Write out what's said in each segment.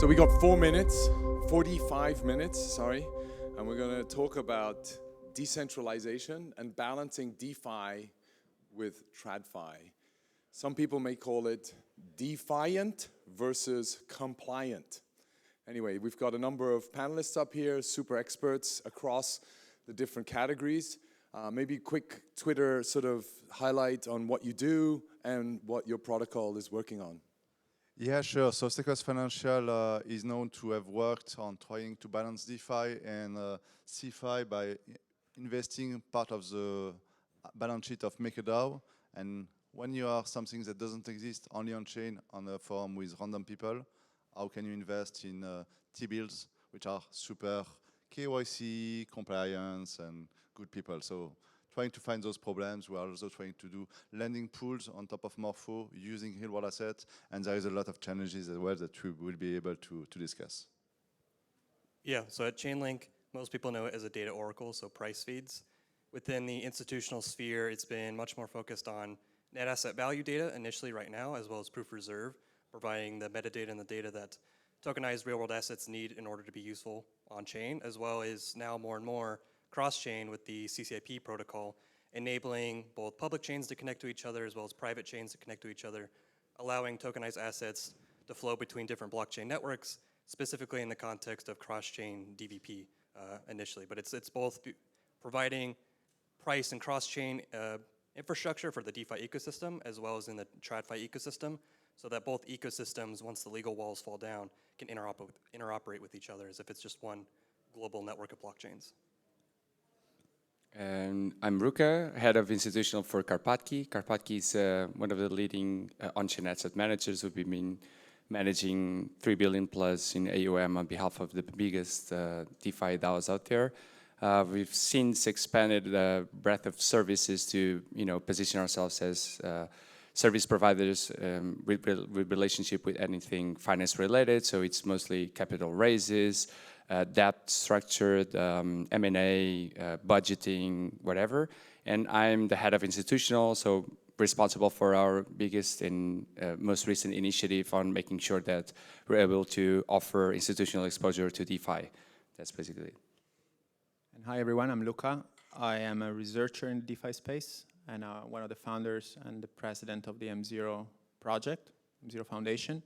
So we got 45 minutes, sorry, and we're going to talk about decentralization and balancing DeFi with TradFi. Some people may call it defiant versus compliant. Anyway, we've got a number of panelists up here, super experts across the different categories. Maybe a quick Twitter sort of highlight on what you do and what your protocol is working on. Yeah, sure. So Steakhouse Financial is known to have worked on trying to balance DeFi and CeFi by investing part of the balance sheet of MakerDAO. And when you are something that doesn't exist only on chain, on a forum with random people, how can you invest in T-bills, which are super KYC, compliance, and good people? So trying to find those problems. We are also trying to do lending pools on top of Morpho using real-world assets, and there is a lot of challenges as well that we will be able to discuss. Yeah, so at Chainlink, most people know it as a data oracle, so price feeds. Within the institutional sphere, it's been much more focused on net asset value data initially right now, as well as proof reserve, providing the metadata and the data that tokenized real-world assets need in order to be useful on-chain, as well as now more and more cross-chain with the CCIP protocol, enabling both public chains to connect to each other as well as private chains to connect to each other, allowing tokenized assets to flow between different blockchain networks, specifically in the context of cross-chain DVP initially. But it's both providing price and cross-chain infrastructure for the DeFi ecosystem as well as in the TradFi ecosystem, so that both ecosystems, once the legal walls fall down, can interoperate with each other as if it's just one global network of blockchains. And I'm Ruca, head of institutional for Karpatkey. Karpatkey is one of the leading on-chain asset managers. We've been managing 3 billion plus in AUM on behalf of the biggest DeFi DAOs out there. We've since expanded the breadth of services to position ourselves as service providers with relationship with anything finance related. So it's mostly capital raises, debt structured, M&A, budgeting, whatever. And I'm the head of institutional, so responsible for our biggest and most recent initiative on making sure that we're able to offer institutional exposure to DeFi. That's basically it. And hi everyone, I'm Luca. I am a researcher in the DeFi space and one of the founders and the president of the M0 project, M0 Foundation.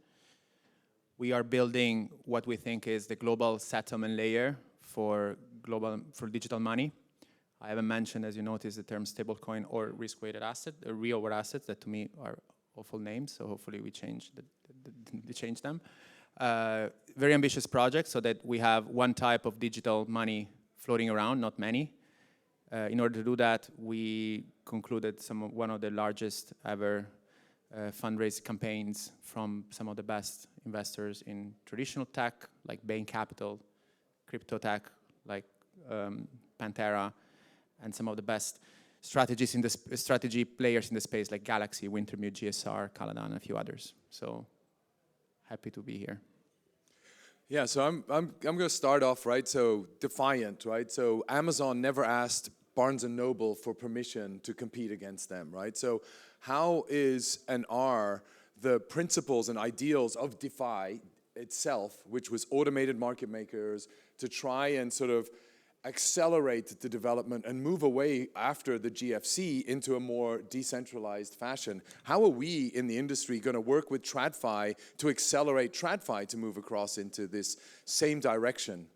We are building what we think is the global settlement layer for digital money. I haven't mentioned, as you notice, the term stablecoin or risk-weighted asset, real-world assets that to me are awful names, so hopefully we change them. Very ambitious project so that we have one type of digital money floating around, not many. In order to do that, we concluded one of the largest ever fundraising campaigns from some of the best investors in traditional tech, like Bain Capital, crypto tech, like Pantera, and some of the best strategy players in the space, like Galaxy, Wintermute, GSR, Caladan, and a few others. So happy to be here. Yeah, so I'm going to start off, right? So defiant, right? So Amazon never asked Barnes & Noble for permission to compete against them, right? So how is and are the principles and ideals of DeFi itself, which was automated market makers, to try and sort of accelerate the development and move away after the GFC into a more decentralized fashion? How are we in the industry going to work with TradFi to accelerate TradFi to move across into this same direction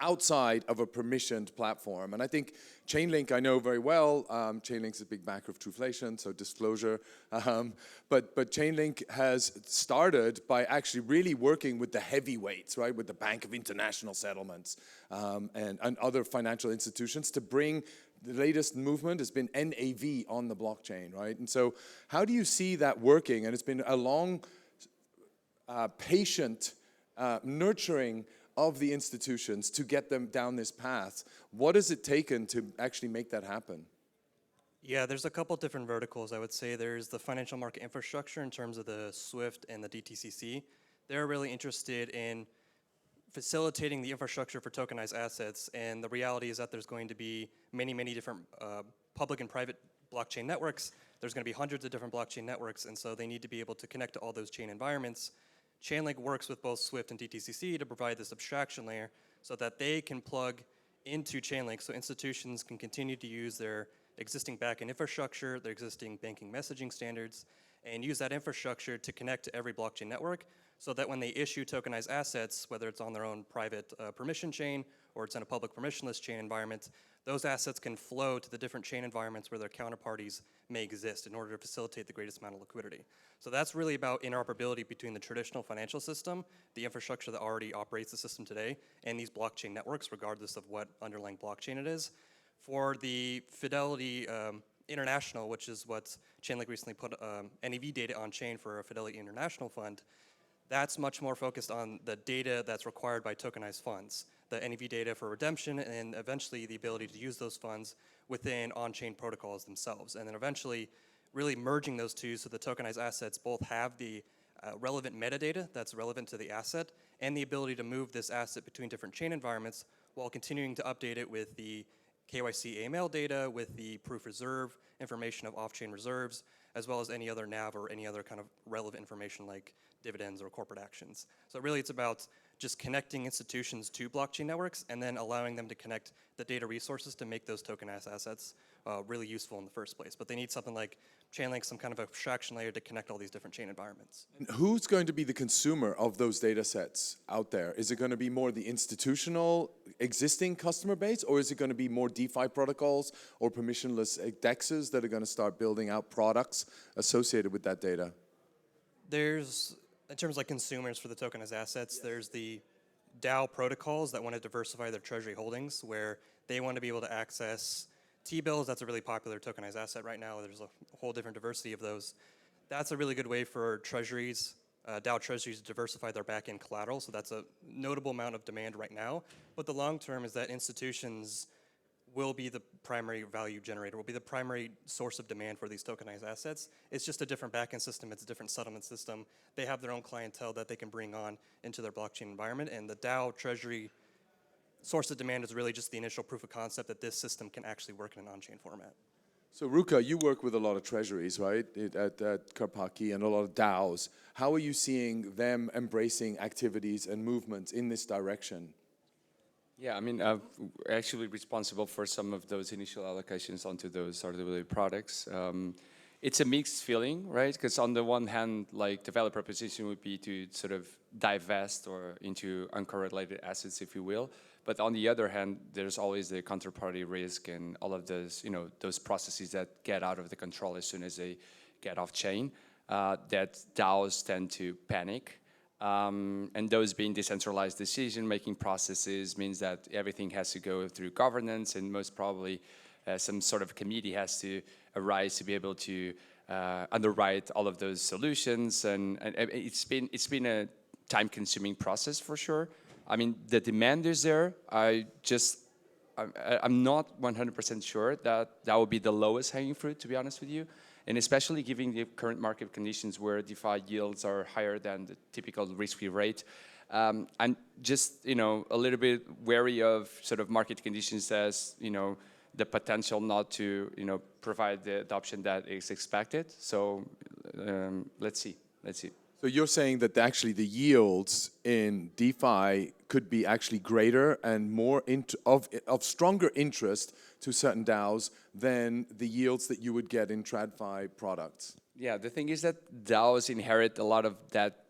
outside of a permissioned platform? And I think Chainlink, I know very well. Chainlink's a big backer of Truflation, so disclosure. But Chainlink has started by actually really working with the heavyweights, right, with the Bank of International Settlements and other financial institutions to bring the latest movement has been NAV on the blockchain, right? And so how do you see that working? And it's been a long, patient, nurturing of the institutions to get them down this path. What has it taken to actually make that happen? Yeah, there's a couple different verticals. I would say there's the financial market infrastructure in terms of the SWIFT and the DTCC. They're really interested in facilitating the infrastructure for tokenized assets, and the reality is that there's going to be many, many different public and private blockchain networks. There's going to be hundreds of different blockchain networks, and so they need to be able to connect to all those chain environments Chainlink works with both Swift and DTCC to provide this abstraction layer so that they can plug into Chainlink so institutions can continue to use their existing backend infrastructure, their existing banking messaging standards, and use that infrastructure to connect to every blockchain network so that when they issue tokenized assets, whether it's on their own private permission chain or it's in a public permissionless chain environment, those assets can flow to the different chain environments where their counterparties may exist in order to facilitate the greatest amount of liquidity. So that's really about interoperability between the traditional financial system, the infrastructure that already operates the system today, and these blockchain networks, regardless of what underlying blockchain it is. For the Fidelity International, which is what Chainlink recently put NAV data on chain for a Fidelity International fund, that's much more focused on the data that's required by tokenized funds, the NAV data for redemption, and eventually the ability to use those funds within on-chain protocols themselves. And then eventually really merging those two so the tokenized assets both have the relevant metadata that's relevant to the asset and the ability to move this asset between different chain environments while continuing to update it with the KYC AML data, with the proof reserve information of off-chain reserves, as well as any other NAV or any other kind of relevant information like dividends or corporate actions. So really it's about just connecting institutions to blockchain networks and then allowing them to connect the data resources to make those tokenized assets really useful in the first place. But they need something like Chainlink, some kind of abstraction layer to connect all these different chain environments. And who's going to be the consumer of those data sets out there? Is it going to be more the institutional existing customer base, or is it going to be more DeFi protocols or permissionless DEXs that are going to start building out products associated with that data? There's, in terms of like consumers for the tokenized assets, there's the DAO protocols that want to diversify their treasury holdings, where they want to be able to access T-bills. That's a really popular tokenized asset right now. There's a whole different diversity of those. That's a really good way for treasuries, DAO treasuries, to diversify their back-end collateral. So that's a notable amount of demand right now. But the long term is that institutions will be the primary value generator, will be the primary source of demand for these tokenized assets. It's just a different backend system, it's a different settlement system. They have their own clientele that they can bring on into their blockchain environment, and the DAO treasury source of demand is really just the initial proof of concept that this system can actually work in an on-chain format. So Ruca, you work with a lot of treasuries, right, at karpatkey and a lot of DAOs. How are you seeing them embracing activities and movements in this direction? Yeah, I mean, actually responsible for some of those initial allocations onto those RWA products. It's a mixed feeling, right? Because on the one hand, like the value proposition would be to sort of divest or into uncorrelated assets, if you will. But on the other hand, there's always the counterparty risk and all of those, you know, those processes that get out of the control as soon as they get off chain, that DAOs tend to panic. And those being decentralized decision-making processes means that everything has to go through governance, and most probably some sort of committee has to arise to be able to underwrite all of those solutions. And it's been a time-consuming process for sure. I mean, the demand is there. I'm not 100% sure that will be the lowest hanging fruit, to be honest with you. And especially given the current market conditions where DeFi yields are higher than the typical risk-free rate, I'm just, you know, a little bit wary of sort of market conditions as, you know, the potential not to, you know, provide the adoption that is expected. So let's see. So you're saying that actually the yields in DeFi could be actually greater and more of stronger interest to certain DAOs than the yields that you would get in TradFi products? Yeah, the thing is that DAOs inherit a lot of that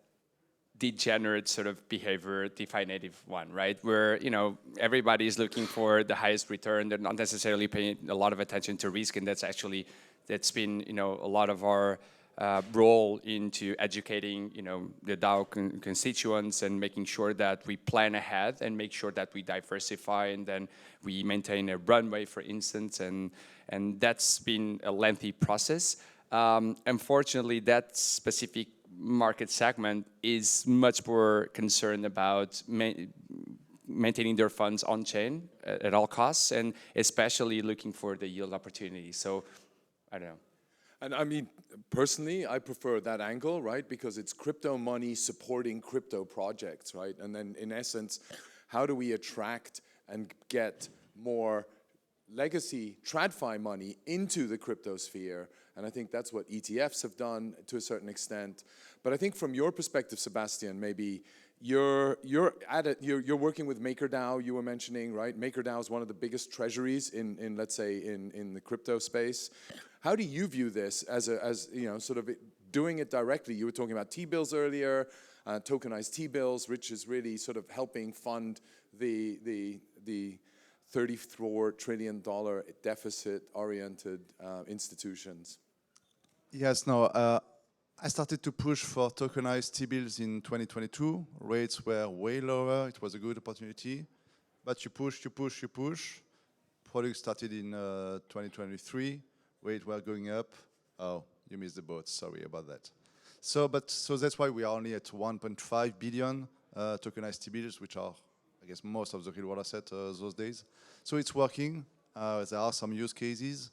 degenerate sort of behavior, DeFi native one, right? Where, you know, everybody is looking for the highest return. They're not necessarily paying a lot of attention to risk, and that's been, you know, a lot of our role into educating, you know, the DAO constituents and making sure that we plan ahead and make sure that we diversify and then we maintain a runway, for instance, and that's been a lengthy process. Unfortunately, that specific market segment is much more concerned about maintaining their funds on chain at all costs, and especially looking for the yield opportunity. So, I don't know. And I mean, personally, I prefer that angle, right? Because it's crypto money supporting crypto projects, right? And then in essence, how do we attract and get more legacy TradFi money into the crypto sphere And I think that's what ETFs have done to a certain extent. But I think from your perspective, Sebastien, maybe you're working with MakerDAO, you were mentioning, right? MakerDAO is one of the biggest treasuries in let's say, in the crypto space. How do you view this as sort of doing it directly? You were talking about T-bills earlier, tokenized T-bills, which is really sort of helping fund the $34 trillion deficit-oriented institutions. Yes, no. I started to push for tokenized T-bills in 2022. Rates were way lower. It was a good opportunity. But you push. Products started in 2023. Rates were going up. Oh, you missed the boat. Sorry about that. So that's why we are only at 1.5 billion tokenized T-bills, which are, I guess, most of the real world asset those days. So it's working. There are some use cases,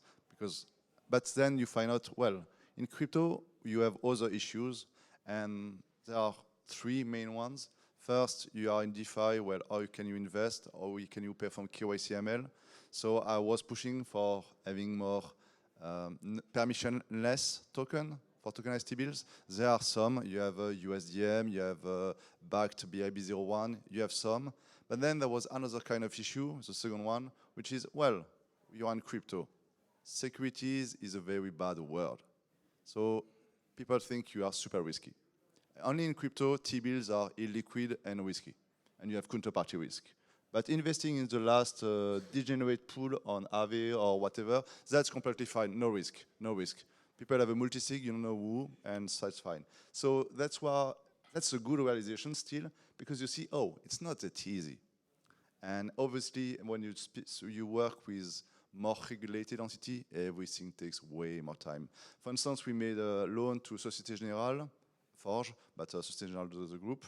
but then you find out, well, in crypto, you have other issues, and there are three main ones. First, you are in DeFi, well, how can you invest, or can you perform KYC/ML? So I was pushing for having more permissionless token for tokenized T-bills. There are some. You have USDM, you have backed BIB01, you have some. But then there was another kind of issue, the second one, which is, well, you're in crypto. Securities is a very bad word. So people think you are super risky. Only in crypto, T-bills are illiquid and risky, and you have counterparty risk. But investing in the last degenerate pool on Aave or whatever, that's completely fine. No risk. People have a multi-sig, you don't know who, and so it's fine. So that's a good realization still, because you see, oh, it's not that easy. And obviously, when you work with more regulated entity, everything takes way more time. For instance, we made a loan to Société Générale, Forge, but Société Générale to the group.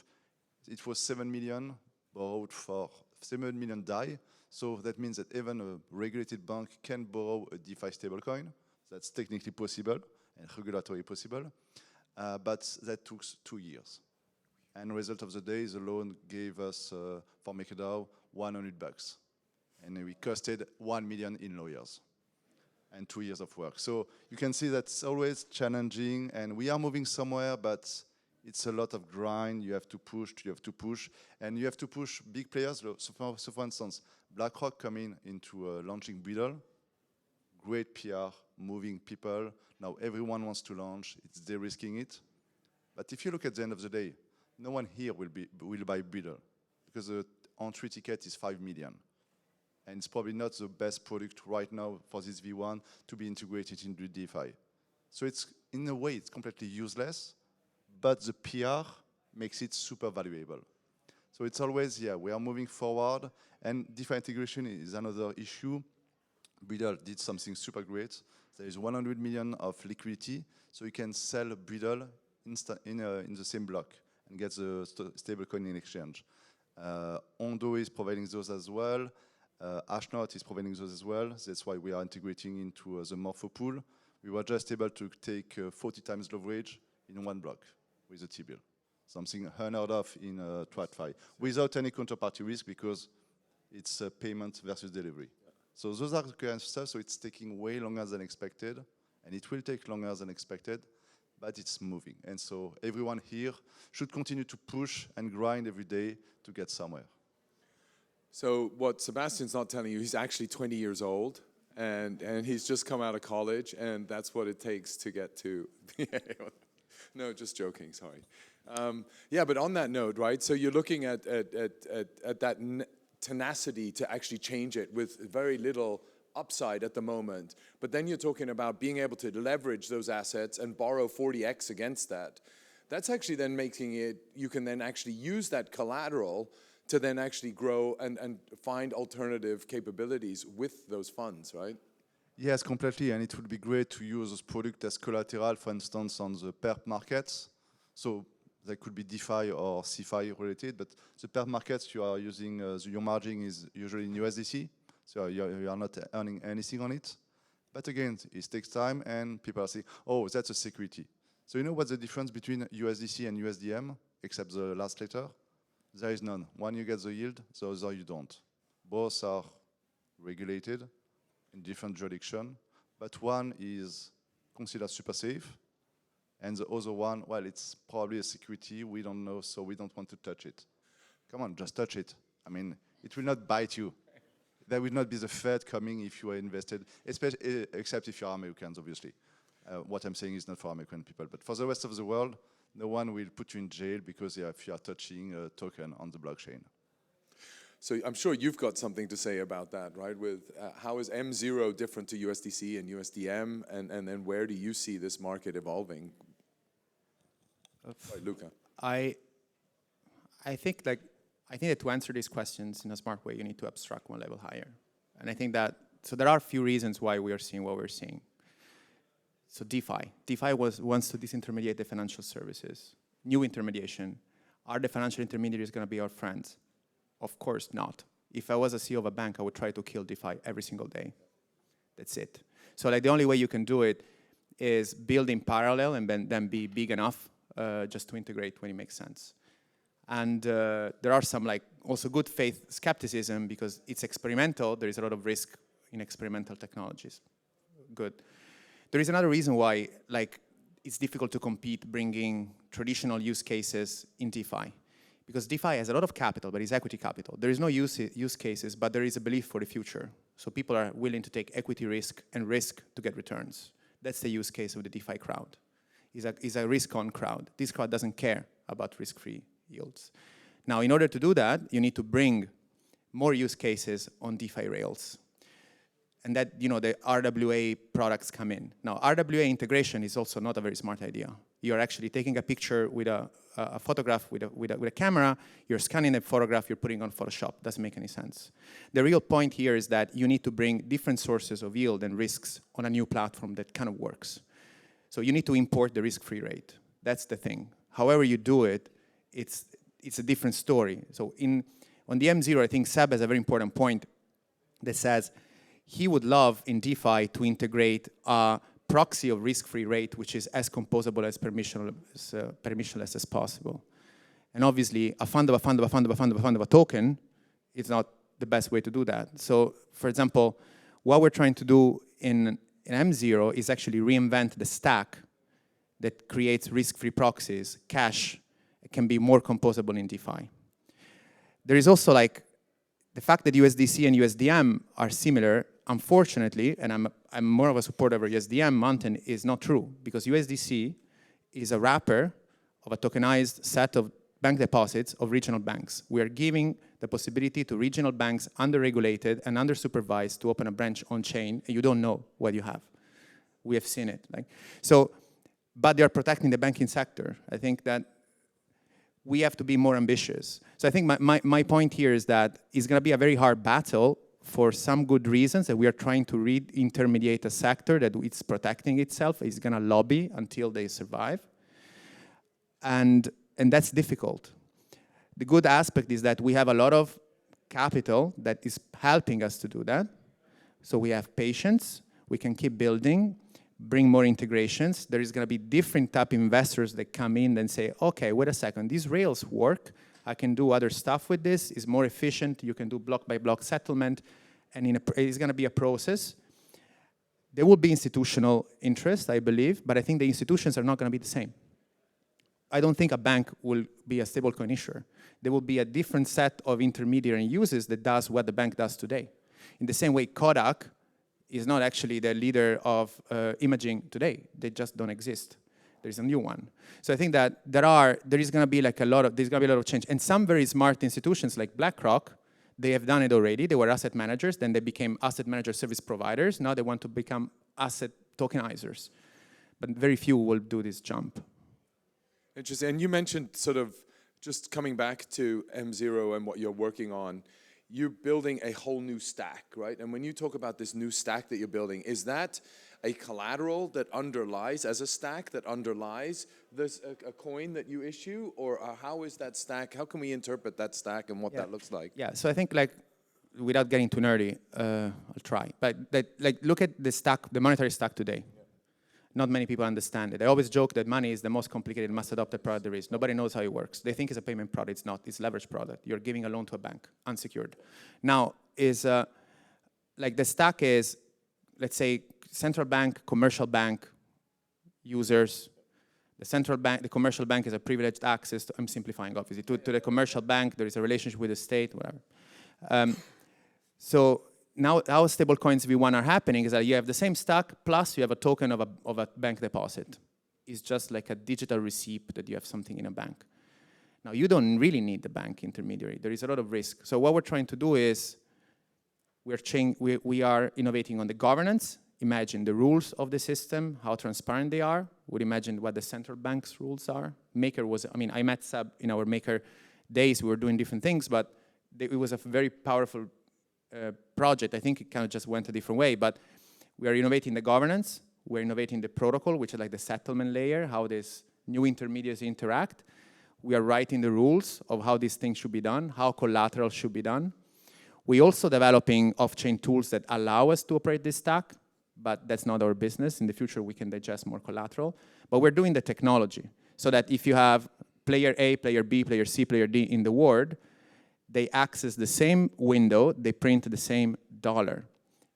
It was 7 million, borrowed for 7 million DAI. So that means that even a regulated bank can borrow a DeFi stablecoin. That's technically possible and regulatory possible. But that took 2 years. And result of the day, the loan gave us, for MakerDAO, $100. And we costed 1 million in lawyers and 2 years of work. So you can see that's always challenging, and we are moving somewhere, but it's a lot of grind. You have to push, and you have to push big players. So for instance, BlackRock coming into launching Beetle, great PR, moving people. Now everyone wants to launch. It's de-risking it. But if you look at the end of the day, no one here will buy Beetle, because the entry ticket is 5 million. And it's probably not the best product right now for this V1 to be integrated into DeFi. So it's, in a way, it's completely useless, but the PR makes it super valuable. So it's always, yeah, we are moving forward, and DeFi integration is another issue. Beetle did something super great. There is 100 million of liquidity, so you can sell Beetle in the same block and get the stablecoin in exchange. Ondo is providing those as well. Ashnot is providing those as well. That's why we are integrating into the Morpho pool. We were just able to take 40 times leverage in one block with a T-bill. Something unheard of in TradFi, without any counterparty risk, because it's payment versus delivery. Yeah. So those are the kind of stuff, so it's taking way longer than expected, and it will take longer than expected, but it's moving. And so everyone here should continue to push and grind every day to get somewhere. So what Sebastien's not telling you, he's actually 20 years old, and he's just come out of college, and that's what it takes to get to. No, just joking, sorry. Yeah, but on that note, right, so you're looking at that tenacity to actually change it with very little upside at the moment, but then you're talking about being able to leverage those assets and borrow 40x against that. That's actually then making it, you can then actually use that collateral to then actually grow and find alternative capabilities with those funds, right? Yes, completely, and it would be great to use this product as collateral, for instance, on the perp markets. So they could be DeFi or CeFi related, but the perp markets you are using, your margin is usually in USDC, so you are not earning anything on it. But again, it takes time, and people are saying, oh, that's a security. So you know what's the difference between USDC and USDM, except the last letter? There is none. One you get the yield, the other you don't. Both are regulated in different jurisdictions, but one is considered super safe. And the other one, well, it's probably a security, we don't know, so we don't want to touch it. Come on, just touch it. I mean, it will not bite you. There will not be the Fed coming if you are invested, especially, except if you are Americans, obviously. What I'm saying is not for American people, but for the rest of the world, no one will put you in jail because if you are touching a token on the blockchain. So I'm sure you've got something to say about that, right? With how is M0 different to USDC and USDM, and then where do you see this market evolving? Right, Luca. I think that to answer these questions in a smart way, you need to abstract one level higher. And I think that, so there are a few reasons why we are seeing what we're seeing. So DeFi wants to disintermediate the financial services. New intermediation. Are the financial intermediaries going to be our friends? Of course not. If I was a CEO of a bank, I would try to kill DeFi every single day. That's it. So like the only way you can do it is build in parallel and then be big enough just to integrate when it makes sense. And there are some like also good faith skepticism because it's experimental. There is a lot of risk in experimental technologies. Good. There is another reason why like it's difficult to compete bringing traditional use cases in DeFi. Because DeFi has a lot of capital, but it's equity capital. There is no use cases, but there is a belief for the future. So people are willing to take equity risk and risk to get returns. That's the use case of the DeFi crowd. It's a risk-on crowd. This crowd doesn't care about risk-free yields. Now, in order to do that, you need to bring more use cases on DeFi rails. And that, you know, the RWA products come in. Now, RWA integration is also not a very smart idea. You're actually taking a picture with a photograph with a camera, you're scanning the photograph, you're putting on Photoshop. Doesn't make any sense. The real point here is that you need to bring different sources of yield and risks on a new platform that kind of works. So you need to import the risk-free rate. That's the thing. However you do it, it's a different story. So on the M0, I think Seb has a very important point that says he would love in DeFi to integrate a proxy of risk-free rate, which is as composable as permissionless as possible. And obviously, a fund of a token is not the best way to do that. So, for example, what we're trying to do in M0 is actually reinvent the stack that creates risk-free proxies. Cash can be more composable in DeFi. There is also like the fact that USDC and USDM are similar. Unfortunately, and I'm more of a supporter of USDM, Mountain is not true because USDC is a wrapper of a tokenized set of bank deposits of regional banks. We are giving the possibility to regional banks under-regulated and under-supervised to open a branch on chain, and you don't know what you have. We have seen it. But they are protecting the banking sector. I think that we have to be more ambitious. So I think my point here is that it's going to be a very hard battle for some good reasons that we are trying to intermediate a sector that it's protecting itself. It's going to lobby until they survive. And that's difficult. The good aspect is that we have a lot of capital that is helping us to do that. So we have patience. We can keep building, bring more integrations. There is going to be different type of investors that come in and say, okay, wait a second, these rails work. I can do other stuff with this. It's more efficient. You can do block-by-block settlement. And it's going to be a process. There will be institutional interest, I believe, but I think the institutions are not going to be the same. I don't think a bank will be a stablecoin issuer. There will be a different set of intermediary uses that does what the bank does today. In the same way, Kodak is not actually the leader of imaging today. They just don't exist. There's a new one. So I think that there is going to be like a lot of change. And some very smart institutions like BlackRock, they have done it already. They were asset managers, then they became asset manager service providers. Now they want to become asset tokenizers. But very few will do this jump. Interesting. And you mentioned sort of just coming back to M0 and what you're working on, you're building a whole new stack, right? And when you talk about this new stack that you're building, is that a collateral that underlies, as a stack that underlies this a coin that you issue? Or how is that stack, how can we interpret that stack and what that looks like? Yeah, so I think like, without getting too nerdy, I'll try. But look at the stack, the monetary stack today. Not many people understand it. I always joke that money is the most complicated, most adopted product there is. Nobody knows how it works. They think it's a payment product. It's not. It's a leverage product. You're giving a loan to a bank, unsecured. Now, like the stack is, let's say, central bank, commercial bank, users. The central bank, the commercial bank is a privileged access to, I'm simplifying obviously, to the commercial bank. There is a relationship with the state, whatever. So now how stablecoins V1 are happening is that you have the same stack plus you have a token of a bank deposit. It's just like a digital receipt that you have something in a bank. Now you don't really need the bank intermediary. There is a lot of risk. So what we're trying to do is we are innovating on the governance. Imagine the rules of the system, how transparent they are. Would imagine what the central bank's rules are. Maker was, I mean, I met Seb in our Maker days. We were doing different things, but it was a very powerful project. I think it kind of just went a different way, but we are innovating the governance. We're innovating the protocol, which is like the settlement layer, how these new intermediaries interact. We are writing the rules of how these things should be done, how collateral should be done. We're also developing off-chain tools that allow us to operate this stack, but that's not our business. In the future, we can digest more collateral. But we're doing the technology so that if you have player A, player B, player C, player D in the world, they access the same window, they print the same dollar.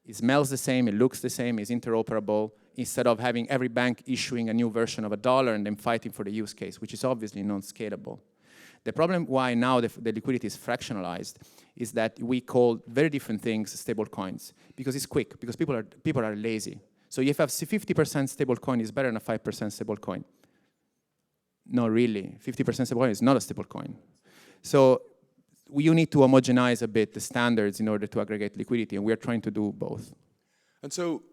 It smells the same, it looks the same, it's interoperable, instead of having every bank issuing a new version of a dollar and then fighting for the use case, which is obviously non-scalable. The problem why now the liquidity is fractionalized is that we call very different things stable coins, because it's quick, because people are lazy. So if you have 50% stable coin is better than a 5% stable coin. No, really, 50% stable coin is not a stable coin. So you need to homogenize a bit the standards in order to aggregate liquidity, and we are trying to do both. And so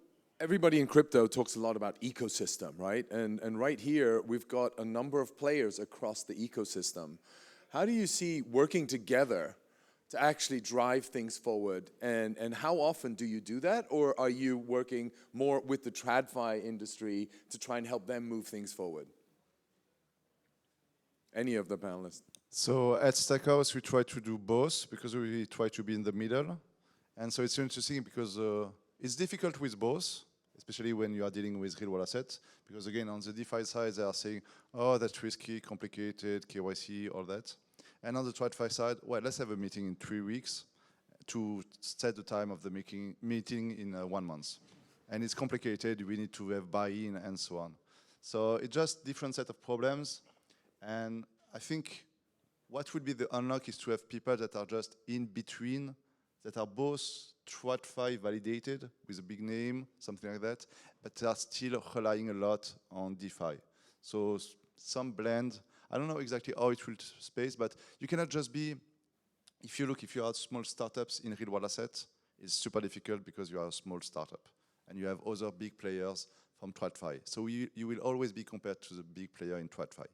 everybody in crypto talks a lot about ecosystem, right? And right here, we've got a number of players across the ecosystem. How do you see working together to actually drive things forward? And how often do you do that? Or are you working more with the TradFi industry to try and help them move things forward? Any of the panelists? So at Steakhouse, we try to do both because we try to be in the middle. And so it's interesting because it's difficult with both, especially when you are dealing with real-world assets. Because again, on the DeFi side, they are saying, oh, that's risky, complicated, KYC, all that. And on the TradFi side, well, let's have a meeting in 3 weeks to set the time of the meeting in 1 month. And it's complicated, we need to have buy-in and so on. So it's just different set of problems. And I think what would be the unlock is to have people that are just in between, that are both TradFi validated with a big name, something like that, but they are still relying a lot on DeFi. So some blend, I don't know exactly how it will space, but you cannot just be, if you are small startups in real world assets, it's super difficult because you are a small startup and you have other big players from TradFi. So you will always be compared to the big player in TradFi.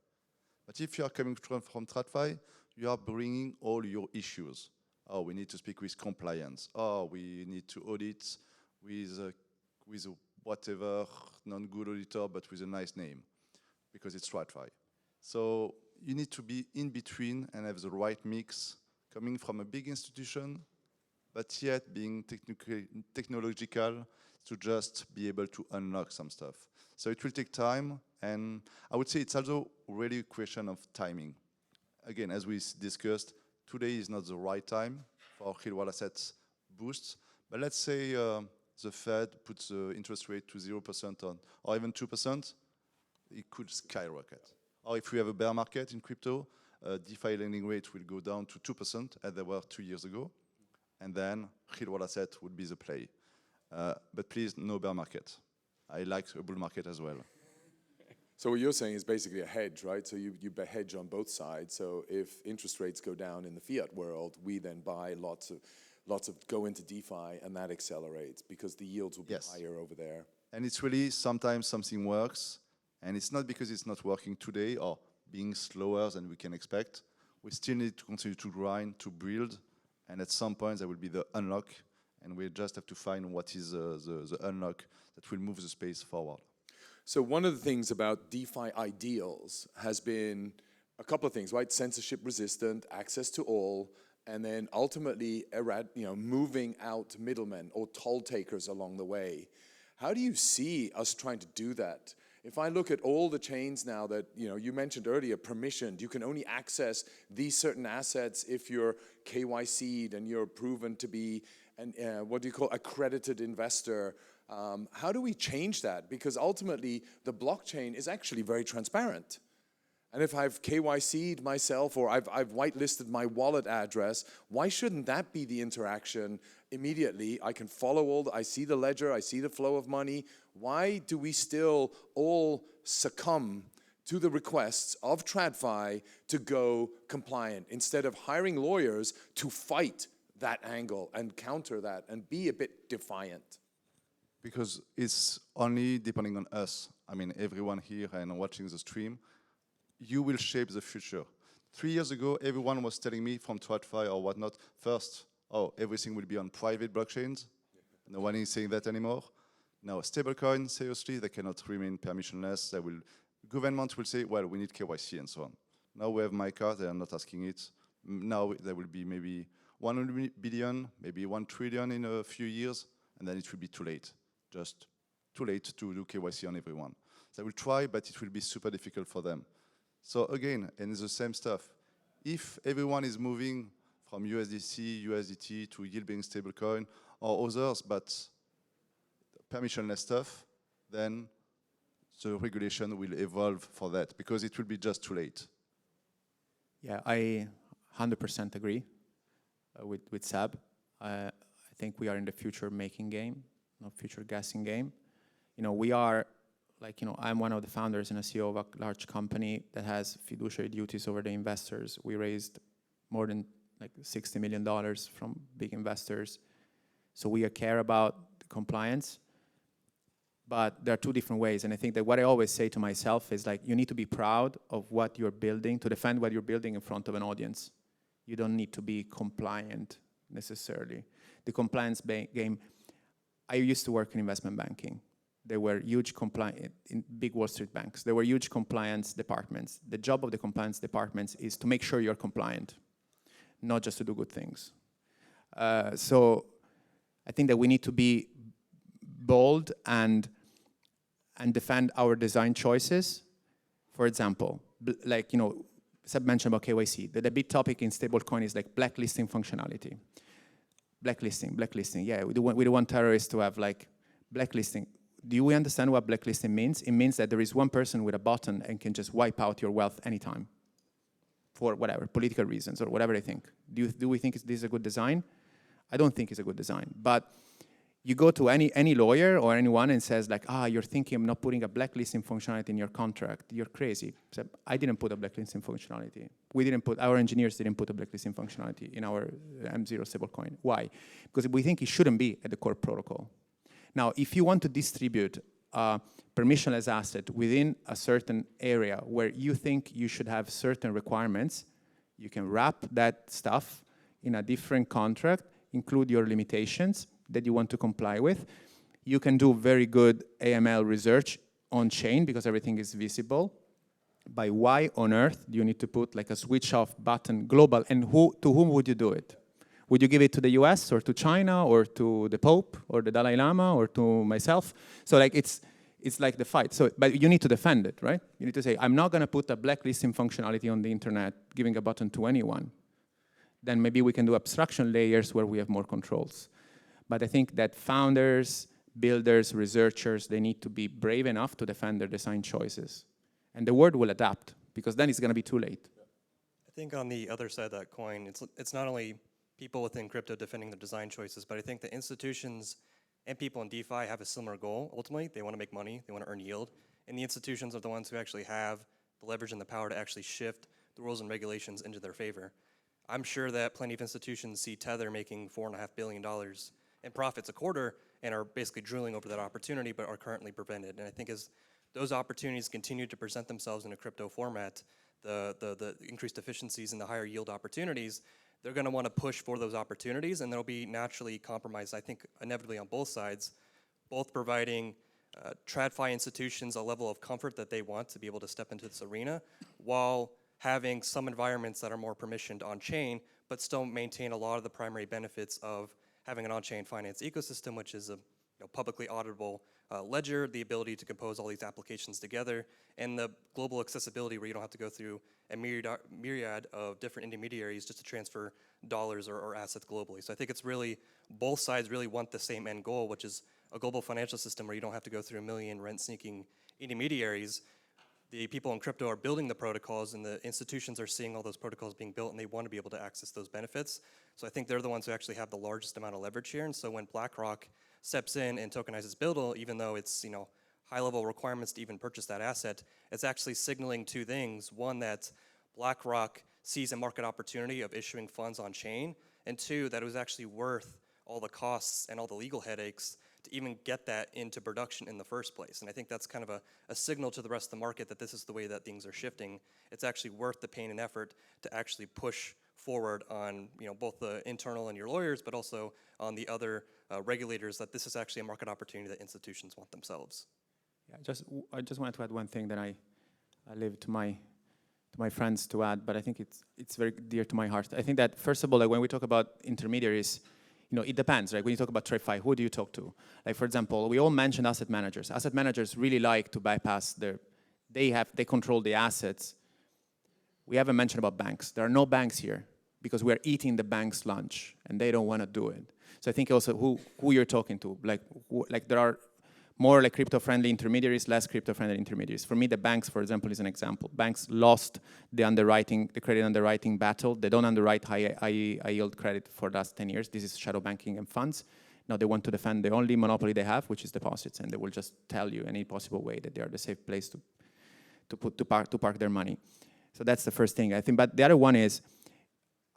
But if you are coming from TradFi, you are bringing all your issues. Oh, we need to speak with compliance. Oh, we need to audit with whatever non-good auditor, but with a nice name, because it's TradFi. So you need to be in between and have the right mix, coming from a big institution, but yet being technological to just be able to unlock some stuff. So it will take time, and I would say it's also really a question of timing. Again, as we discussed, today is not the right time for real-world assets boosts, but let's say the Fed puts the interest rate to 0% on, or even 2%, it could skyrocket. Or if we have a bear market in crypto, DeFi lending rate will go down to 2%, as they were 2 years ago, and then real-world asset would be the play. But please, no bear market. I like a bull market as well. So what you're saying is basically a hedge, right? So you hedge on both sides. So if interest rates go down in the fiat world, we then buy lots of go into DeFi, and that accelerates because the yields will be higher over there. And it's really sometimes something works, and it's not because it's not working today or being slower than we can expect. We still need to continue to grind, to build, and at some point there will be the unlock, and we just have to find what is the unlock that will move the space forward. So one of the things about DeFi ideals has been a couple of things, right? Censorship resistant, access to all, and then ultimately moving out middlemen or toll takers along the way. How do you see us trying to do that? If I look at all the chains now that you mentioned earlier, permissioned, you can only access these certain assets if you're KYC'd and you're proven to be an accredited investor. How do we change that? Because ultimately, the blockchain is actually very transparent. And if I've KYC'd myself or I've whitelisted my wallet address, why shouldn't that be the interaction immediately? I can follow I see the ledger, I see the flow of money. Why do we still all succumb to the requests of TradFi to go compliant instead of hiring lawyers to fight that angle and counter that and be a bit defiant? Because it's only depending on us. I mean, everyone here and watching the stream, you will shape the future. 3 years ago, everyone was telling me from TradFi or whatnot, first, oh, everything will be on private blockchains. No one is saying that anymore. Now, stablecoin, seriously, they cannot remain permissionless. Government will say, well, we need KYC and so on. Now we have MiCA, they are not asking it. Now there will be maybe 100 billion, maybe 1 trillion in a few years, and then it will be too late. Just too late to do KYC on everyone. They will try, but it will be super difficult for them. So again, and it's the same stuff. If everyone is moving from USDC, USDT to yield-bearing stablecoin or others, but permissionless stuff, then the regulation will evolve for that because it will be just too late. Yeah, I 100% agree with Seb. I think we are in the future making game, not future guessing game. You know, we are, like, you know, I'm one of the founders and a CEO of a large company that has fiduciary duties over the investors. We raised more than like $60 million from big investors. So we care about the compliance. But there are two different ways. And I think that what I always say to myself is like, you need to be proud of what you're building, to defend what you're building in front of an audience. You don't need to be compliant necessarily. The compliance game, I used to work in investment banking. There were huge in big Wall Street banks. There were huge compliance departments. The job of the compliance departments is to make sure you're compliant, not just to do good things. So I think that we need to be bold and defend our design choices. For example, like, you know, Seb mentioned about KYC. The big topic in stablecoin is like blacklisting functionality. Blacklisting. Yeah, we don't want terrorists to have like blacklisting. Do we understand what blacklisting means? It means that there is one person with a button and can just wipe out your wealth anytime for whatever, political reasons or whatever they think. Do we think this is a good design? I don't think it's a good design. But you go to any lawyer or anyone and says like, you're thinking of not putting a blacklisting functionality in your contract. You're crazy. So I didn't put a blacklisting functionality. Our engineers didn't put a blacklisting functionality in our M0 stablecoin. Why? Because we think it shouldn't be at the core protocol. Now, if you want to distribute a permissionless asset within a certain area where you think you should have certain requirements, you can wrap that stuff in a different contract, include your limitations that you want to comply with. You can do very good AML research on chain because everything is visible. By why on earth do you need to put like a switch off button global, and to whom would you do it? Would you give it to the US or to China or to the Pope or the Dalai Lama or to myself? So like it's like the fight. So, but you need to defend it, right? You need to say, I'm not going to put a blacklisting functionality on the internet, giving a button to anyone. Then maybe we can do abstraction layers where we have more controls. But I think that founders, builders, researchers, they need to be brave enough to defend their design choices. And the world will adapt because then it's going to be too late. I think on the other side of that coin, it's not only people within crypto defending their design choices, but I think the institutions and people in DeFi have a similar goal. Ultimately, they want to make money, they want to earn yield, and the institutions are the ones who actually have the leverage and the power to actually shift the rules and regulations into their favor. I'm sure that plenty of institutions see Tether making $4.5 billion in profits a quarter and are basically drooling over that opportunity, but are currently prevented. And I think as those opportunities continue to present themselves in a crypto format, the increased efficiencies and the higher yield opportunities, they're going to want to push for those opportunities, and they'll be naturally compromised, I think, inevitably on both sides, both providing TradFi institutions a level of comfort that they want to be able to step into this arena, while having some environments that are more permissioned on-chain, but still maintain a lot of the primary benefits of having an on-chain finance ecosystem, which is a publicly auditable ledger, the ability to compose all these applications together, and the global accessibility where you don't have to go through a myriad of different intermediaries just to transfer dollars or assets globally. So I think it's really, both sides really want the same end goal, which is a global financial system where you don't have to go through a million rent-seeking intermediaries. The people in crypto are building the protocols, and the institutions are seeing all those protocols being built, and they want to be able to access those benefits. So I think they're the ones who actually have the largest amount of leverage here. And so when BlackRock steps in and tokenizes BUIDL, even though it's high-level requirements to even purchase that asset, it's actually signaling two things. One, that BlackRock sees a market opportunity of issuing funds on chain, and two, that it was actually worth all the costs and all the legal headaches to even get that into production in the first place. And I think that's kind of a signal to the rest of the market that this is the way that things are shifting. It's actually worth the pain and effort to actually push forward on both the internal and your lawyers, but also on the other regulators, that this is actually a market opportunity that institutions want themselves. Yeah, I just wanted to add one thing that I leave to my friends to add, but I think it's very dear to my heart. I think that first of all, like when we talk about intermediaries, it depends, right? When you talk about TradFi, who do you talk to? Like, for example, we all mentioned asset managers. Asset managers really like to bypass they control the assets. We haven't mentioned about banks. There are no banks here because we are eating the bank's lunch, and they don't want to do it. So I think also who you're talking to, like there are more like crypto-friendly intermediaries, less crypto-friendly intermediaries. For me, the banks, for example, is an example. Banks lost the credit underwriting battle. They don't underwrite high yield credit for the last 10 years. This is shadow banking and funds. Now they want to defend the only monopoly they have, which is deposits, and they will just tell you any possible way that they are the safe place to park their money. So that's the first thing, I think. But the other one is,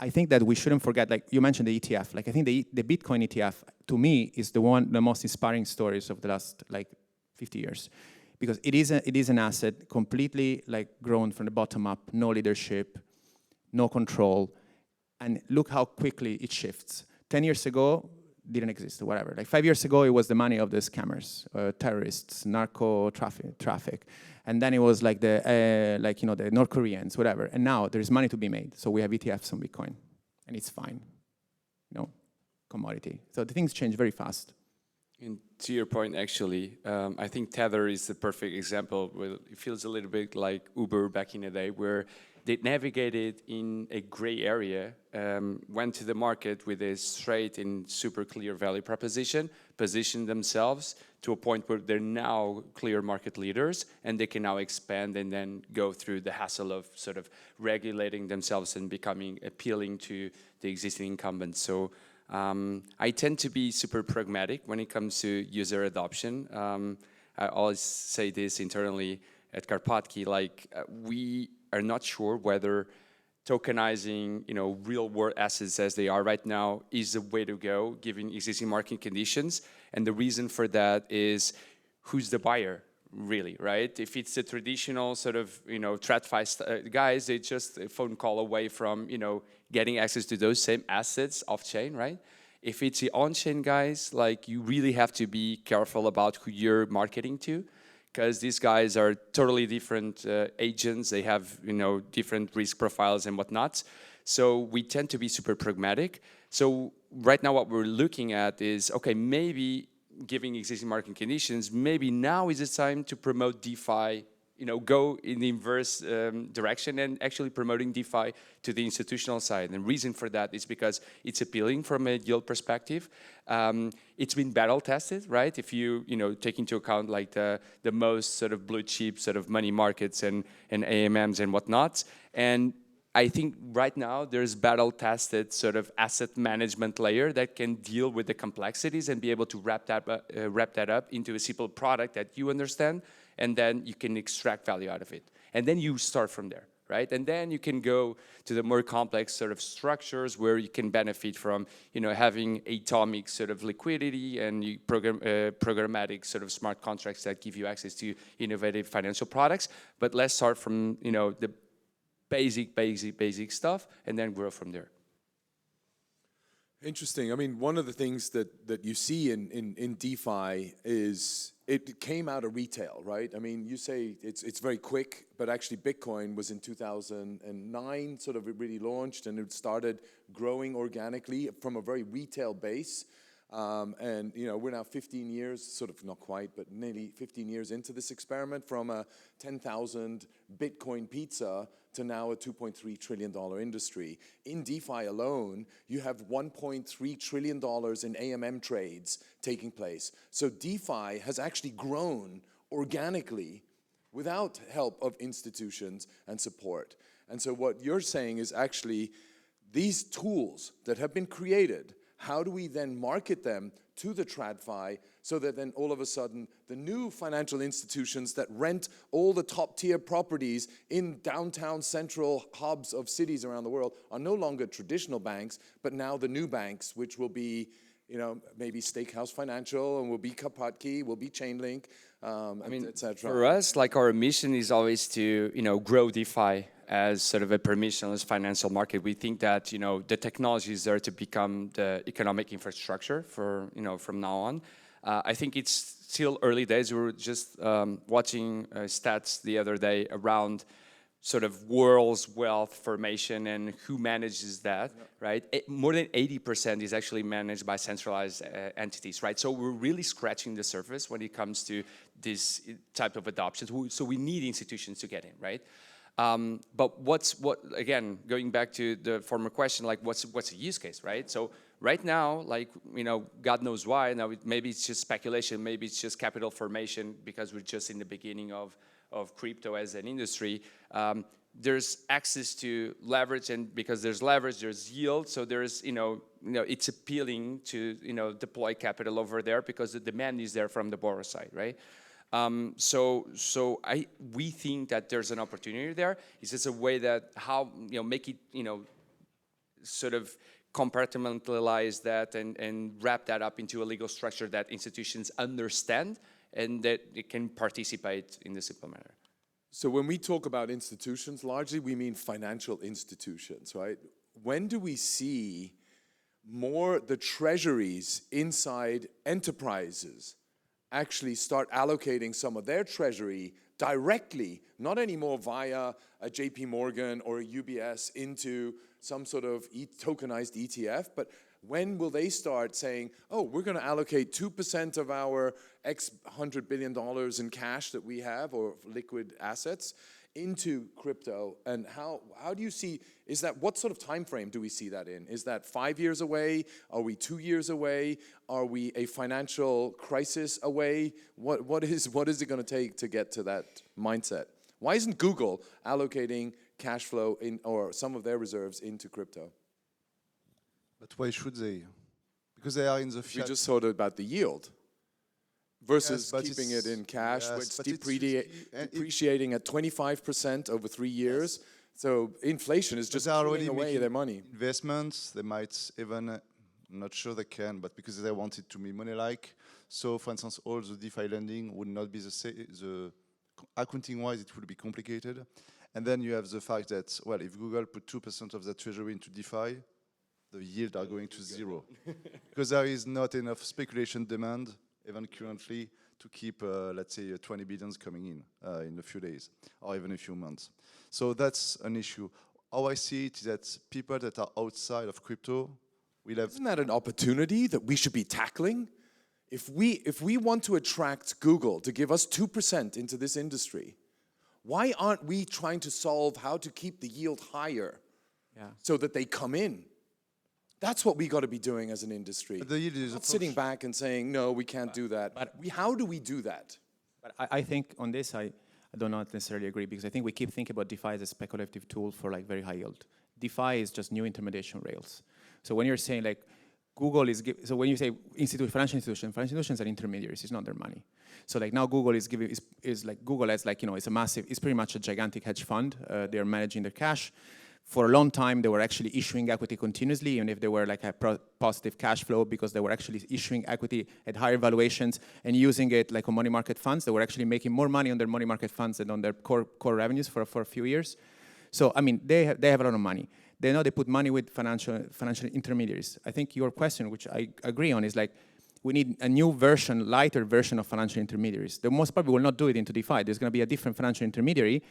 I think that we shouldn't forget, like you mentioned the ETF. Like I think the Bitcoin ETF, to me, is the most inspiring stories of the last 50 years, because it is an asset completely grown from the bottom up, no leadership, no control, and look how quickly it shifts. 10 years ago, didn't exist, whatever. Like 5 years ago, it was the money of the scammers, terrorists, narco traffic. And then it was like the North Koreans, whatever. And now there's money to be made. So we have ETFs on Bitcoin, and it's fine, commodity. So the things change very fast. And to your point, actually, I think Tether is the perfect example. It feels a little bit like Uber back in the day, where they navigated in a gray area, went to the market with a straight and super clear value proposition, positioned themselves to a point where they're now clear market leaders, and they can now expand and then go through the hassle of sort of regulating themselves and becoming appealing to the existing incumbents. So I tend to be super pragmatic when it comes to user adoption. I always say this internally at Karpatkey, we are not sure whether tokenizing, real-world assets as they are right now is the way to go, given existing market conditions. And the reason for that is, who's the buyer, really, right? If it's the traditional sort of, TradFi guys, they're just a phone call away from, getting access to those same assets off-chain, right? If it's the on-chain guys, you really have to be careful about who you're marketing to, because these guys are totally different agents. They have, different risk profiles and whatnot. So we tend to be super pragmatic. So right now what we're looking at is, okay, maybe giving existing market conditions, maybe now is the time to promote DeFi, go in the inverse direction and actually promoting DeFi to the institutional side. And the reason for that is because it's appealing from a yield perspective. It's been battle tested, right? If you take into account the most sort of blue chip sort of money markets and AMMs and whatnot. And I think right now there's battle tested sort of asset management layer that can deal with the complexities and be able to wrap that up into a simple product that you understand, and then you can extract value out of it. And then you start from there, right? And then you can go to the more complex sort of structures where you can benefit from, having atomic sort of liquidity and programmatic sort of smart contracts that give you access to innovative financial products. But let's start from, the basic stuff, and then grow from there. Interesting. I mean, one of the things that you see in DeFi is it came out of retail, right? I mean, you say it's very quick, but actually Bitcoin was in 2009, sort of it really launched, and it started growing organically from a very retail base. And we're now 15 years, sort of not quite, but nearly 15 years into this experiment, from a 10,000 Bitcoin pizza to now a $2.3 trillion industry. In DeFi alone, you have $1.3 trillion in AMM trades taking place. So DeFi has actually grown organically without help of institutions and support. And so what you're saying is actually these tools that have been created, how do we then market them to the TradFi so that then all of a sudden the new financial institutions that rent all the top tier properties in downtown central hubs of cities around the world are no longer traditional banks, but now the new banks, which will be maybe Steakhouse Financial, and will be Karpatkey, will be Chainlink, etc. For us, like our mission is always to, grow DeFi as sort of a permissionless financial market. We think that, the technology is there to become the economic infrastructure for, from now on. I think it's still early days. We were just watching stats the other day around sort of world's wealth formation and who manages that, right? More than 80% is actually managed by centralized entities, right? So we're really scratching the surface when it comes to this type of adoption. So we need institutions to get in, right? But again, going back to the former question, like what's a use case, right? So right now, like, God knows why, now maybe it's just speculation, maybe it's just capital formation because we're just in the beginning of crypto as an industry. There's access to leverage, and because there's leverage, there's yield. So there's, it's appealing to, deploy capital over there because the demand is there from the borrower side, right? We think that there's an opportunity there. It's just a way that how, make it, sort of compartmentalize that and wrap that up into a legal structure that institutions understand and that it can participate in the simple manner. So when we talk about institutions, largely we mean financial institutions, right? When do we see more the treasuries inside enterprises actually start allocating some of their treasury directly, not anymore via a JP Morgan or a UBS into some sort of tokenized ETF, but when will they start saying, oh, we're going to allocate 2% of our X $100 billion in cash that we have or liquid assets into crypto? And how do you see, what sort of time frame do we see that in? Is that 5 years away? Are we 2 years away? Are we a financial crisis away? What is it going to take to get to that mindset? Why isn't Google allocating cash flow or some of their reserves into crypto? But why should they? Because they are in the fiat. We just thought about the yield versus keeping it in cash, yes, which depreciating at 25% over 3 years. So inflation is just taking away their money. Investments, they might even, I'm not sure they can, but because they want it to be money-like. So, for instance, all the DeFi lending would not be accounting-wise, it would be complicated. And then you have the fact that, well, if Google put 2% of their treasury into DeFi, the yield are going to zero. Because there is not enough speculation demand, even currently, to keep, let's say, 20 billions coming in a few days, or even a few months. So that's an issue. How I see it is that people that are outside of crypto will have... Isn't that an opportunity that we should be tackling? If we want to attract Google to give us 2% into this industry, why aren't we trying to solve how to keep the yield higher so that they come in? That's what we got to be doing as an industry. The yield is not sitting back and saying, no, we can't do that. But how do we do that? But I think on this, I do not necessarily agree, because I think we keep thinking about DeFi as a speculative tool for like very high yield. DeFi is just new intermediation rails. So when you're saying like Google is, so when you say financial institutions are intermediaries, it's not their money. So like now Google is giving, is like Google as like, it's a massive, it's pretty much a gigantic hedge fund. They're managing their cash. For a long time, they were actually issuing equity continuously, even if they were like a positive cash flow, because they were actually issuing equity at higher valuations and using it like on money market funds. They were actually making more money on their money market funds than on their core revenues for a few years. So, I mean, they have a lot of money. They know they put money with financial intermediaries. I think your question, which I agree on, is like, we need a new version, lighter version of financial intermediaries. The most probably will not do it into DeFi. There's going to be a different financial intermediary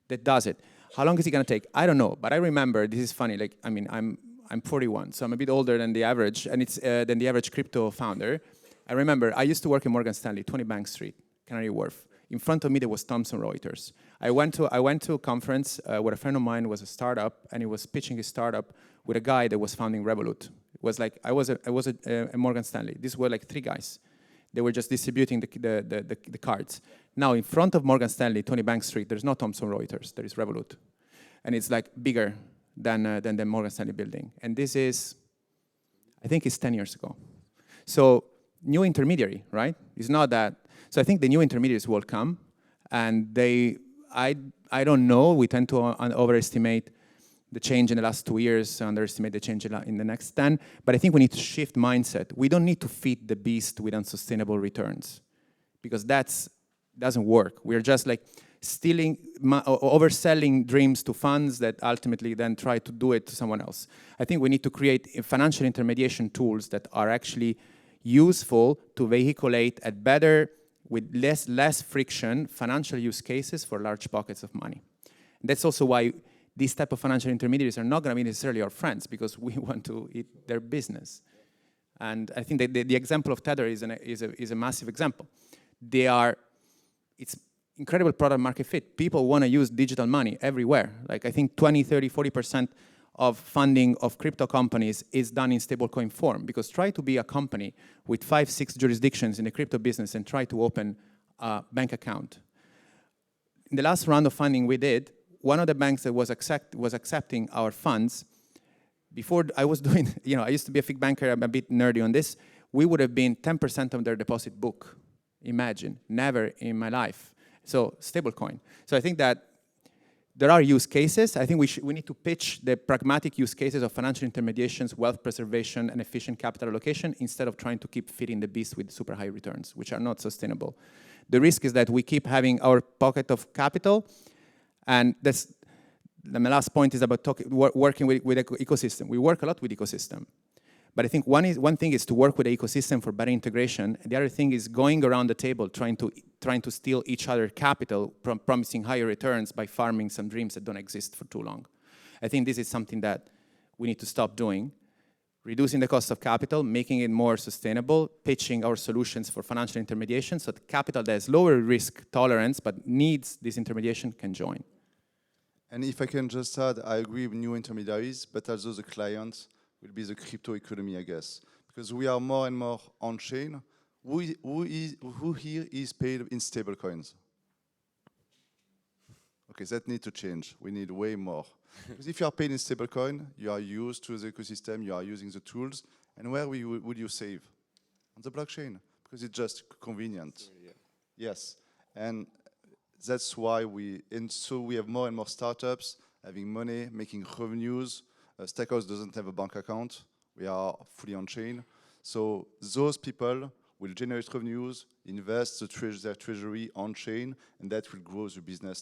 that does it. How long is it going to take? I don't know, but I remember, this is funny, like, I mean, I'm 41, so I'm a bit older than the average, and it's than the average crypto founder. I remember I used to work in Morgan Stanley, 20 Bank Street, Canary Wharf. In front of me there was Thomson Reuters. I went to a conference where a friend of mine was a startup, and he was pitching his startup with a guy that was founding Revolut. It was like I was a Morgan Stanley. These were like 3 guys. They were just distributing the cards. Now in front of Morgan Stanley, 20 Bank Street, there's no Thomson Reuters. There is Revolut, and it's like bigger than the Morgan Stanley building. And this is, I think it's 10 years ago. So new intermediary, right? It's not that. So I think the new intermediaries will come, and I don't know. We tend to overestimate the change in the last 2 years, underestimate the change in the next 10. But I think we need to shift mindset. We don't need to feed the beast with unsustainable returns, because that doesn't work. We're just like stealing, overselling dreams to funds that ultimately then try to do it to someone else. I think we need to create financial intermediation tools that are actually useful to vehiculate at better, with less friction, financial use cases for large pockets of money. And that's also why these type of financial intermediaries are not going to be necessarily our friends, because we want to eat their business. And I think that the example of Tether is a massive example. It's incredible product market fit. People want to use digital money everywhere. Like I think 20, 30, 40% of funding of crypto companies is done in stablecoin form, because try to be a company with 5, 6 jurisdictions in the crypto business and try to open a bank account. In the last round of funding we did, one of the banks that was accepting our funds, before I was doing, I used to be a FIG banker, I'm a bit nerdy on this, we would have been 10% of their deposit book. Imagine, never in my life. So stablecoin. So I think that there are use cases. I think we need to pitch the pragmatic use cases of financial intermediations, wealth preservation, and efficient capital allocation, instead of trying to keep feeding the beast with super high returns, which are not sustainable. The risk is that we keep having our pocket of capital, and that's my last point is about working with ecosystem. We work a lot with ecosystem. But I think one thing is to work with the ecosystem for better integration. And the other thing is going around the table, trying to steal each other capital, promising higher returns by farming some dreams that don't exist for too long. I think this is something that we need to stop doing. Reducing the cost of capital, making it more sustainable, pitching our solutions for financial intermediation, so the capital that has lower risk tolerance but needs this intermediation can join. And if I can just add, I agree with new intermediaries, but also the clients will be the crypto economy, I guess. Because we are more and more on-chain. Who here is paid in stable coins? Okay, that needs to change. We need way more. Because if you are paid in stable coin, you are used to the ecosystem, you are using the tools, and where would you save? On the blockchain, because it's just convenient. Sure, yeah. Yes, and that's why so we have more and more startups having money, making revenues. Steakhouse doesn't have a bank account. We are fully on chain. So those people will generate revenues, invest their treasury on chain, and that will grow the business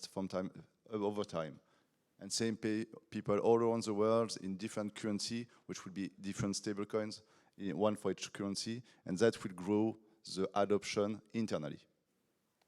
over time. And same people all around the world in different currency, which will be different stable coins, one for each currency, and that will grow the adoption internally.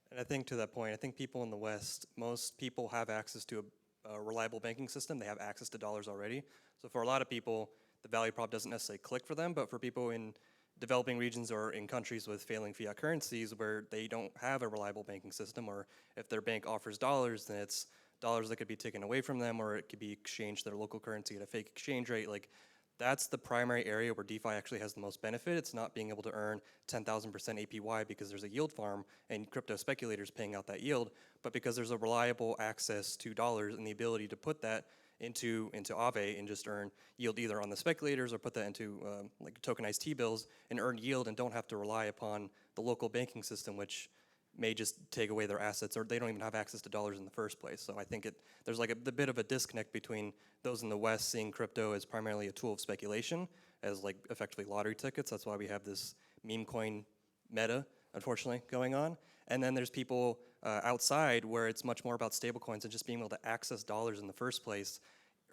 And I think to that point, I think people in the West, most people have access to a reliable banking system. They have access to dollars already. So for a lot of people, the value prop doesn't necessarily click for them, but for people in developing regions or in countries with failing fiat currencies where they don't have a reliable banking system, or if their bank offers dollars, then it's dollars that could be taken away from them, or it could be exchanged to their local currency at a fake exchange rate. Like, that's the primary area where DeFi actually has the most benefit. It's not being able to earn 10,000% APY because there's a yield farm and crypto speculators paying out that yield, but because there's a reliable access to dollars and the ability to put that into Aave and just earn yield either on the speculators or put that into like tokenized T-bills and earn yield and don't have to rely upon the local banking system, which may just take away their assets, or they don't even have access to dollars in the first place. So I think there's like a bit of a disconnect between those in the West seeing crypto as primarily a tool of speculation, as like effectively lottery tickets. That's why we have this meme coin meta, unfortunately, going on. And then there's people outside where it's much more about stable coins and just being able to access dollars in the first place.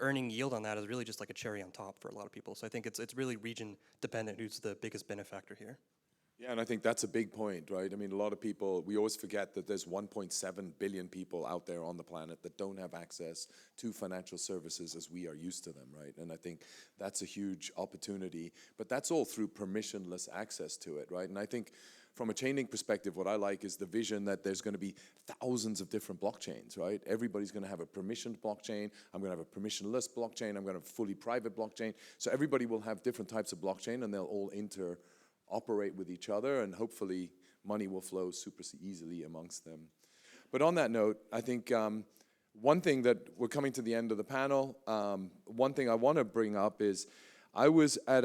Earning yield on that is really just like a cherry on top for a lot of people. So I think it's really region dependent who's the biggest benefactor here. Yeah, and I think that's a big point, right? I mean, a lot of people, we always forget that there's 1.7 billion people out there on the planet that don't have access to financial services as we are used to them, right? And I think that's a huge opportunity, but that's all through permissionless access to it, right? And I think from a Chainlink perspective, what I like is the vision that there's going to be thousands of different blockchains, right? Everybody's going to have a permissioned blockchain. I'm going to have a permissionless blockchain. I'm going to have a fully private blockchain. So everybody will have different types of blockchain, and they'll all operate with each other, and hopefully money will flow super easily amongst them. But on that note, I think one thing that we're coming to the end of the panel, one thing I want to bring up is I was at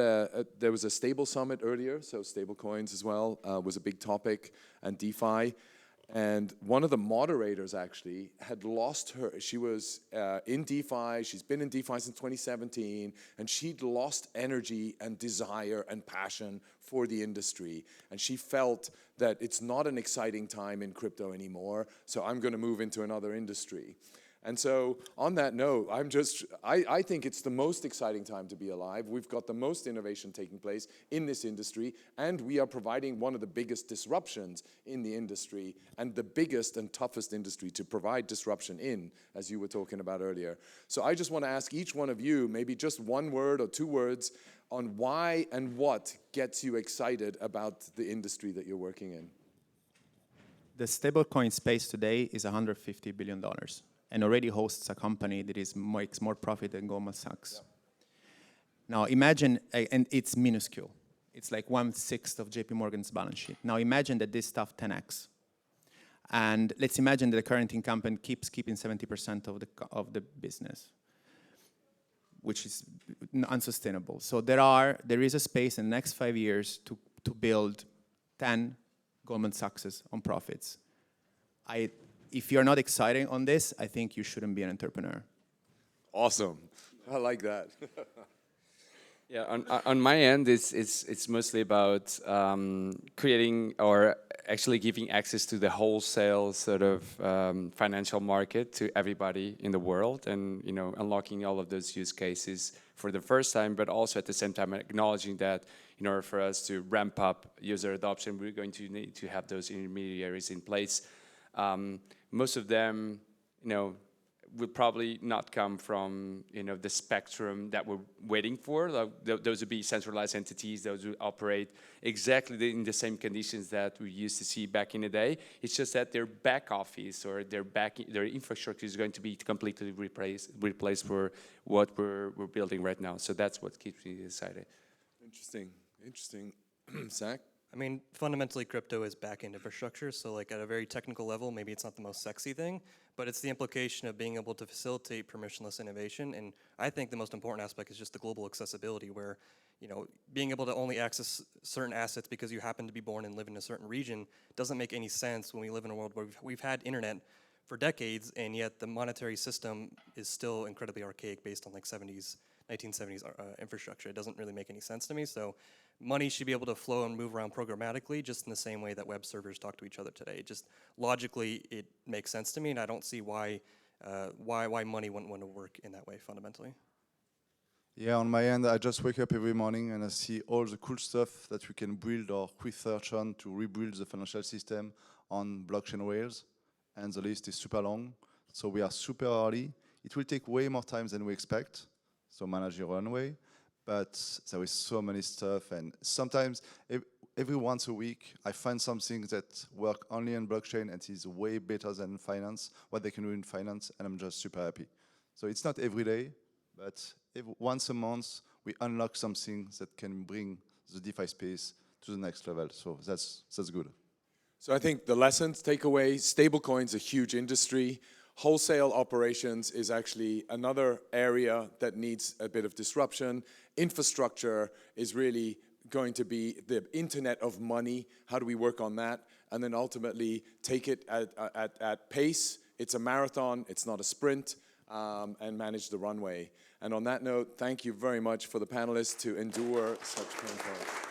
there was a stable summit earlier, so stable coins as well was a big topic, and DeFi. And one of the moderators actually had lost her, she was in DeFi, she's been in DeFi since 2017, and she'd lost energy and desire and passion for the industry. And she felt that it's not an exciting time in crypto anymore, so I'm gonna move into another industry. And so on that note, I think it's the most exciting time to be alive. We've got the most innovation taking place in this industry, and we are providing one of the biggest disruptions in the industry, and the biggest and toughest industry to provide disruption in, as you were talking about earlier. So I just want to ask each one of you, maybe just one word or two words on why and what gets you excited about the industry that you're working in. The stablecoin space today is $150 billion. And already hosts a company that makes more profit than Goldman Sachs. Yeah. Now imagine, and it's minuscule. It's like 1/6 of JP Morgan's balance sheet. Now imagine that this stuff 10x. And let's imagine that the current incumbent keeps keeping 70% of the business, which is unsustainable. So there is a space in the next 5 years to build 10 Goldman Sachs on profits. If you're not excited on this, I think you shouldn't be an entrepreneur. Awesome. I like that. Yeah, on my end, it's mostly about creating or actually giving access to the wholesale sort of financial market to everybody in the world, and unlocking all of those use cases for the first time, but also at the same time acknowledging that in order for us to ramp up user adoption, we're going to need to have those intermediaries in place. Most of them, will probably not come from, the spectrum that we're waiting for. Those would be centralized entities. Those would operate exactly in the same conditions that we used to see back in the day. It's just that their back office or their infrastructure is going to be completely replaced for what we're building right now. So that's what keeps me excited. Interesting. Zach? I mean, fundamentally, crypto is back-end infrastructure, so like at a very technical level, maybe it's not the most sexy thing, but it's the implication of being able to facilitate permissionless innovation, and I think the most important aspect is just the global accessibility, where, being able to only access certain assets because you happen to be born and live in a certain region doesn't make any sense when we live in a world where we've had internet for decades, and yet the monetary system is still incredibly archaic based on like 1970s infrastructure. It doesn't really make any sense to me, so money should be able to flow and move around programmatically just in the same way that web servers talk to each other today. Just logically, it makes sense to me, and I don't see why money wouldn't want to work in that way fundamentally. Yeah, on my end, I just wake up every morning and I see all the cool stuff that we can build or research on to rebuild the financial system on blockchain rails, and the list is super long. So we are super early. It will take way more time than we expect, so manage your runway. But there is so many stuff, and sometimes every once a week I find something that work only on blockchain and is way better than finance, what they can do in finance, and I'm just super happy. So it's not every day, but once a month we unlock something that can bring the DeFi space to the next level. So that's good. So I think the lessons, takeaway, stablecoins, a huge industry. Wholesale operations is actually another area that needs a bit of disruption. Infrastructure is really going to be the internet of money. How do we work on that? And then ultimately take it at pace. It's a marathon, it's not a sprint, and manage the runway. And on that note, thank you very much for the panelists to endure such pain points.